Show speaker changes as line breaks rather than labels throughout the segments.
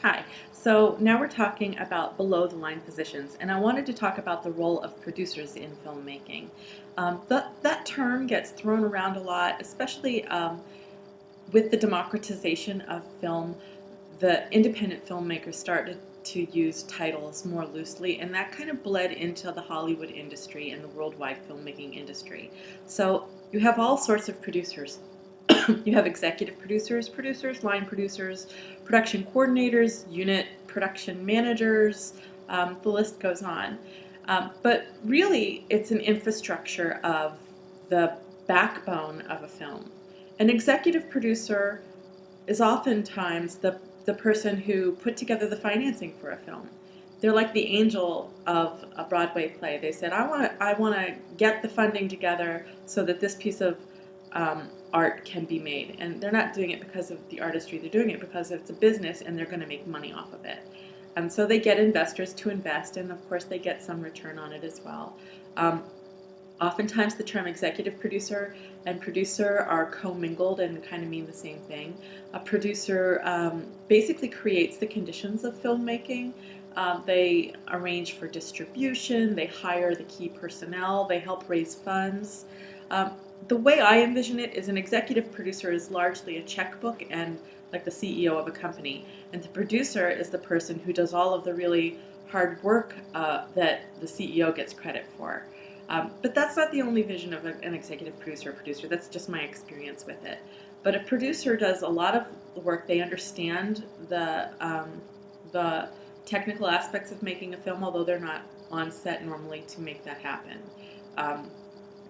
Hi. So now we're talking about below the line positions, and I wanted to talk about the role of producers in filmmaking. That term gets thrown around a lot, especially with the democratization of film. The independent filmmakers started to use titles more loosely, and that kind of bled into the Hollywood industry and the worldwide filmmaking industry. So you have all sorts of producers. You have executive producers, line producers, production coordinators, unit production managers, the list goes on. But really, it's an infrastructure of the backbone of a film. An executive producer is oftentimes the person who put together the financing for a film. They're like the angel of a Broadway play. They said, I want to get the funding together so that this piece of art can be made. And they're not doing it because of the artistry. They're doing it because it's a business and they're going to make money off of it. And so they get investors to invest, and of course they get some return on it as well. Um, Oftentimes the term executive producer and producer are commingled and kind of mean the same thing. A producer basically creates the conditions of filmmaking. They arrange for distribution, they hire the key personnel, they help raise funds. Um, the way I envision it is an executive producer is largely a checkbook and like the CEO of a company, and the producer is the person who does all of the really hard work that the CEO gets credit for. But that's not the only vision of an executive producer or producer. That's just my experience with it. But a producer does a lot of work. They understand the technical aspects of making a film, although they're not on set normally to make that happen. Um,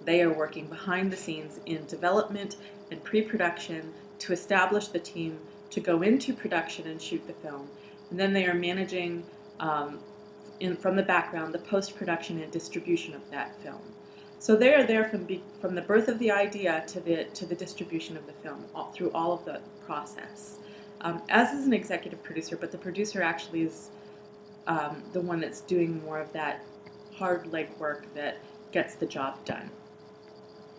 they are working behind the scenes in development and pre-production to establish the team to go into production and shoot the film. And then they are managing um, from the background the post-production and distribution of that film. So they are there from the birth of the idea to the distribution of the film, through all of the process. As is an executive producer, but the producer actually is the one that's doing more of that hard leg work that gets the job done.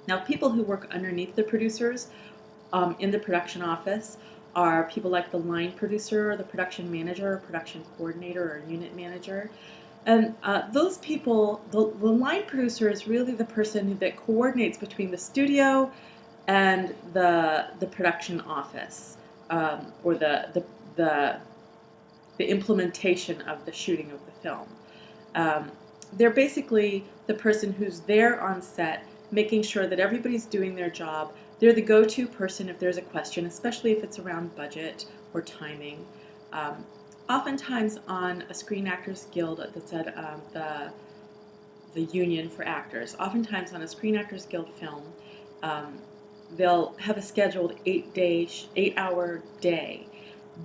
Now, people who work underneath the producers in the production office are people like the line producer, or the production manager, or production coordinator, or unit manager. And those people, the line producer is really the person that coordinates between the studio and the production office, or the implementation of the shooting of the film. Um, they're basically the person who's there on set, making sure that everybody's doing their job. They're the go-to person if there's a question, especially if it's around budget or timing. Um, Oftentimes on a Screen Actors Guild, that's at the union for actors, oftentimes on a Screen Actors Guild film, um, they'll have a scheduled 8-hour day,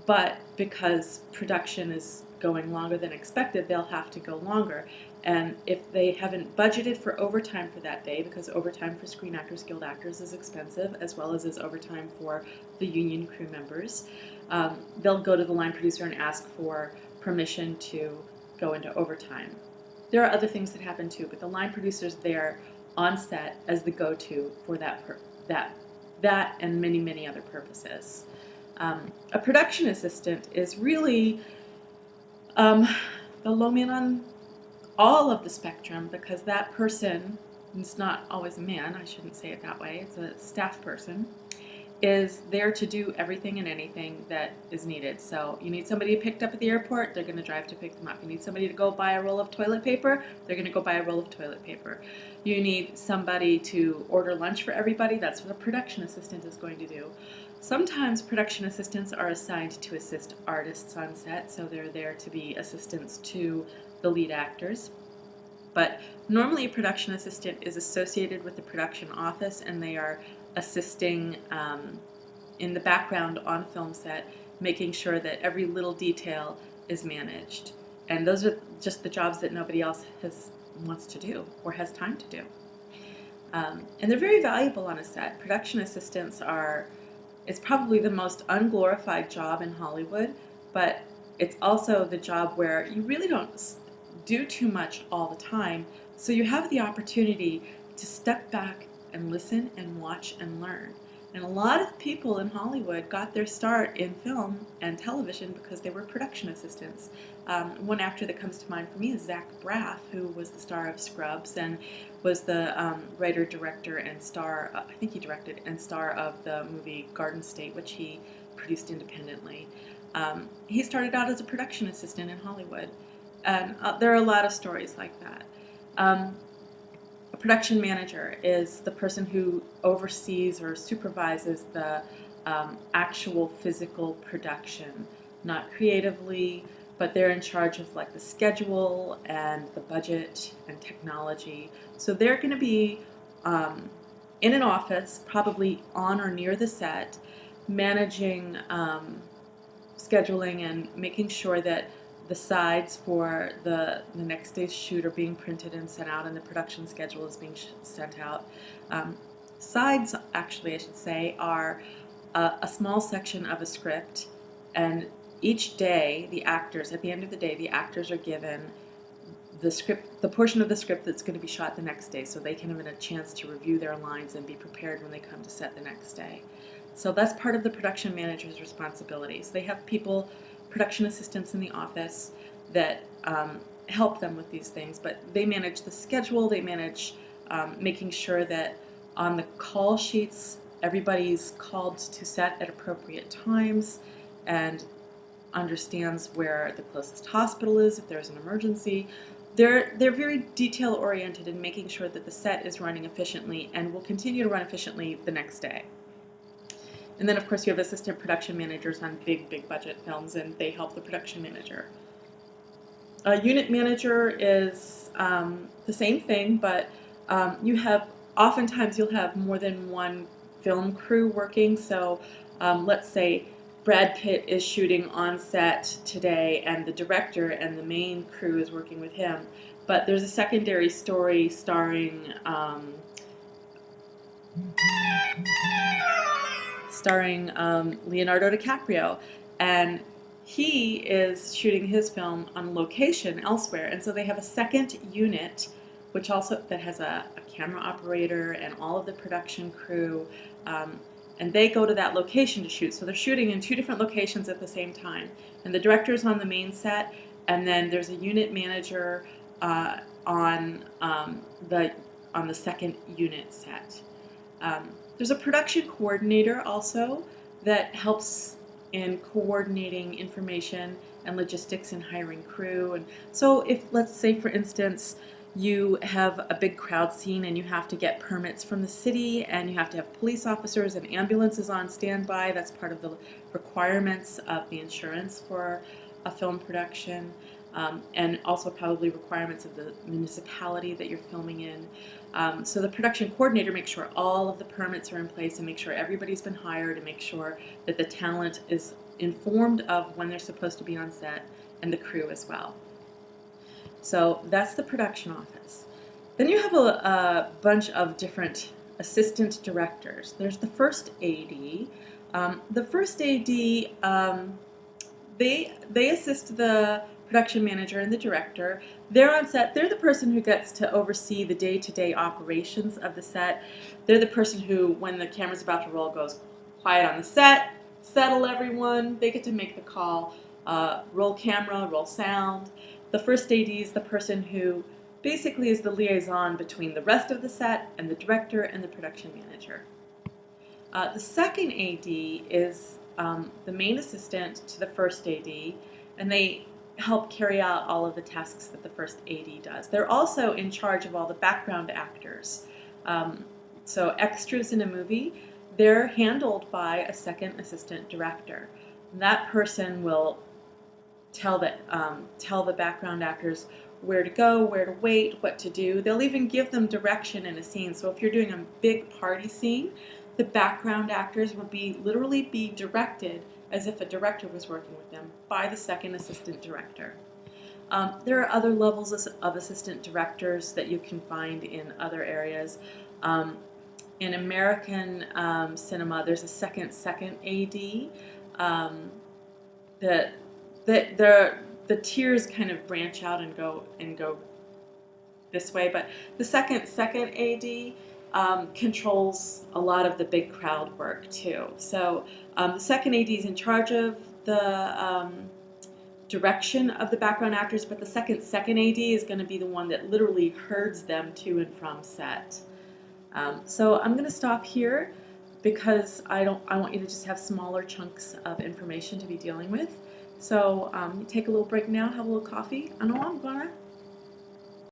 but because production is going longer than expected, they'll have to go longer. And if they haven't budgeted for overtime for that day, because overtime for Screen Actors Guild actors is expensive, as well as is overtime for the union crew members, they'll go to the line producer and ask for permission to go into overtime. There are other things that happen too, but the line producer's there on set as the go-to for that and many, many other purposes. A production assistant is really the low man on all of the spectrum, because that person, it's not always a man, I shouldn't say it that way, it's a staff person, is there to do everything and anything that is needed. So you need somebody picked up at the airport, they're going to drive to pick them up. You need somebody to go buy a roll of toilet paper, they're going to go buy a roll of toilet paper. You need somebody to order lunch for everybody, that's what a production assistant is going to do. Sometimes production assistants are assigned to assist artists on set, so they're there to be assistants to the lead actors. But normally a production assistant is associated with the production office, and they are assisting in the background on a film set, making sure that every little detail is managed. And those are just the jobs that nobody else wants to do or has time to do. And they're very valuable on a set. Production assistants it's probably the most unglorified job in Hollywood, but it's also the job where you really don't do too much all the time, so you have the opportunity to step back and listen and watch and learn. And a lot of people in Hollywood got their start in film and television because they were production assistants. One actor that comes to mind for me is Zach Braff, who was the star of Scrubs and was the writer, director, and star, I think he directed, and star of the movie Garden State, which he produced independently. He started out as a production assistant in Hollywood. And there are a lot of stories like that. A production manager is the person who oversees or supervises the actual physical production, not creatively, but they're in charge of like the schedule and the budget and technology. So they're going to be in an office, probably on or near the set, managing scheduling and making sure that the sides for the next day's shoot are being printed and sent out, and the production schedule is being sent out. Sides, actually, I should say, are a small section of a script, and each day, the actors, at the end of the day, the actors are given the script, the portion of the script that's going to be shot the next day, so they can have a chance to review their lines and be prepared when they come to set the next day. So that's part of the production manager's responsibilities. They have people, production assistants in the office that help them with these things, but they manage the schedule, they manage making sure that on the call sheets everybody's called to set at appropriate times and understands where the closest hospital is if there's an emergency. They're very detail oriented in making sure that the set is running efficiently and will continue to run efficiently the next day. And then, of course, you have assistant production managers on big budget films, and they help the production manager. A unit manager is the same thing, but oftentimes you'll have more than one film crew working. So let's say Brad Pitt is shooting on set today, and the director and the main crew is working with him. But there's a secondary story starring Leonardo DiCaprio, and he is shooting his film on location elsewhere, and so they have a second unit which also that has a camera operator and all of the production crew, and they go to that location to shoot. So they're shooting in two different locations at the same time, and the director's on the main set, and then there's a unit manager on the second unit set. There's a production coordinator also that helps in coordinating information and logistics and hiring crew. And so if, let's say, for instance, you have a big crowd scene and you have to get permits from the city and you have to have police officers and ambulances on standby, that's part of the requirements of the insurance for a film production. And also probably requirements of the municipality that you're filming in. So the production coordinator makes sure all of the permits are in place and make sure everybody's been hired and make sure that the talent is informed of when they're supposed to be on set, and the crew as well. So that's the production office. Then you have a bunch of different assistant directors. There's the first AD. The first AD, they assist the production manager and the director. They're on set. They're the person who gets to oversee the day-to-day operations of the set. They're the person who, when the camera's about to roll, goes quiet on the set, settle everyone. They get to make the call, roll camera, roll sound. The first AD is the person who basically is the liaison between the rest of the set and the director and the production manager. The second AD is the main assistant to the first AD, and they help carry out all of the tasks that the first AD does. They're also in charge of all the background actors. So extras in a movie, they're handled by a second assistant director. And that person will tell the background actors where to go, where to wait, what to do. They'll even give them direction in a scene. So if you're doing a big party scene, the background actors will literally be directed as if a director was working with them by the second assistant director. There are other levels of assistant directors that you can find in other areas. In American cinema, there's a second AD. The tiers kind of branch out and go this way, but the second AD controls a lot of the big crowd work too. So the second AD is in charge of the direction of the background actors, but the second AD is going to be the one that literally herds them to and from set. So I'm going to stop here because I want you to just have smaller chunks of information to be dealing with. So take a little break now, have a little coffee. I know I'm gonna.